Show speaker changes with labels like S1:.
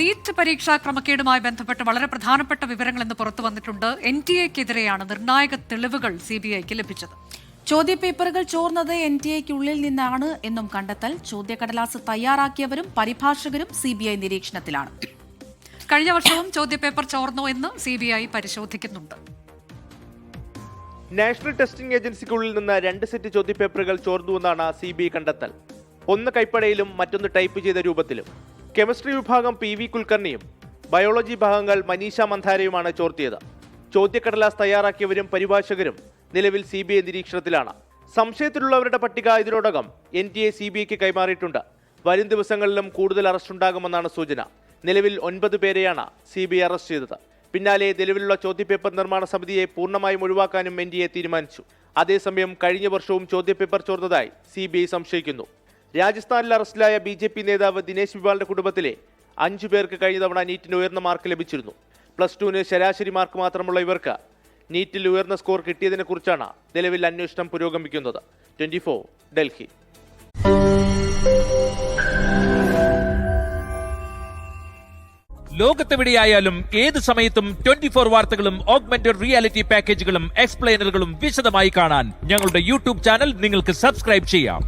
S1: NEET പരീക്ഷാ ക്രമക്കേടുമായി ബന്ധപ്പെട്ട് വളരെ പ്രധാനപ്പെട്ട വിവരങ്ങൾ ഇന്ന് പുറത്തു വന്നിട്ടുണ്ട്. NTA-ക്കെതിരെയാണ് നിർണായക തെളിവുകൾ CBIക്ക് ലഭിച്ചത്.
S2: ചോദ്യപേപ്പറുകൾ ചോർന്നത് NTA-ക്കുള്ളിൽ നിന്നാണ് എന്നും കണ്ടെത്തൽ. ചോദ്യക്കടലാസ് തയ്യാറാക്കിയവരും പരിഭാഷകരും CBI നിരീക്ഷണത്തിലാണ്.
S1: കഴിഞ്ഞ വർഷവും ചോദ്യപേപ്പർ ചോർന്നോ എന്ന് CBI പരിശോധിക്കുന്നുണ്ട്.
S3: നാഷണൽ ടെസ്റ്റിംഗ് ഏജൻസിക്കുള്ളിൽ നിന്ന് 2 സെറ്റ് ചോദ്യപേപ്പറുകൾ ചോർന്നുവെന്നാണ് CBI കണ്ടെത്തൽ. ഒന്ന് കൈപ്പടയിലും മറ്റൊന്ന് ടൈപ്പ് ചെയ്ത രൂപത്തിലും. കെമിസ്ട്രി വിഭാഗം PV കുൽക്കർണിയും ബയോളജി ഭാഗങ്ങൾ മനീഷ മന്ധാരയുമാണ് ചോർത്തിയത്. ചോദ്യക്കടലാസ് തയ്യാറാക്കിയവരും പരിഭാഷകരും നിലവിൽ CBI നിരീക്ഷണത്തിലാണ്. സംശയത്തിലുള്ളവരുടെ പട്ടിക ഇതിനോടകം NTA CBIക്ക് കൈമാറിയിട്ടുണ്ട്. വരും ദിവസങ്ങളിലും കൂടുതൽ അറസ്റ്റുണ്ടാകുമെന്നാണ് സൂചന. നിലവിൽ 9 പേരെയാണ് CBI അറസ്റ്റ് ചെയ്തത്. പിന്നാലെ നിലവിലുള്ള ചോദ്യപേപ്പർ നിർമ്മാണ സമിതിയെ പൂർണ്ണമായും ഒഴിവാക്കാനും NTA തീരുമാനിച്ചു. അതേസമയം കഴിഞ്ഞ വർഷവും ചോദ്യപേപ്പർ ചോർന്നതായി CBI സംശയിക്കുന്നു. രാജസ്ഥാനിൽ അറസ്റ്റിലായ BJP നേതാവ് ദിനേശ് വിവാളിന്റെ കുടുംബത്തിലെ 5 പേർക്ക് കഴിഞ്ഞ തവണ നീറ്റിന് ഉയർന്ന മാർക്ക് ലഭിച്ചിരുന്നു. +2 ശരാശരി മാർക്ക് മാത്രമുള്ള ഇവർക്ക് നീറ്റിൽ ഉയർന്ന സ്കോർ കിട്ടിയതിനെക്കുറിച്ചാണ് നിലവിൽ അന്വേഷണം പുരോഗമിക്കുന്നത്. 24 ഡൽഹി.
S4: ലോകത്തെവിടെയായാലും ഏത് സമയത്തും 24 വാർത്തകളും ഓഗ്മെന്റഡ് റിയാലിറ്റി പാക്കേജുകളും എക്സ്പ്ലെയിനറുകളും വിശദമായി കാണാൻ ഞങ്ങളുടെ YouTube ചാനൽ നിങ്ങൾക്ക് സബ്സ്ക്രൈബ് ചെയ്യാം.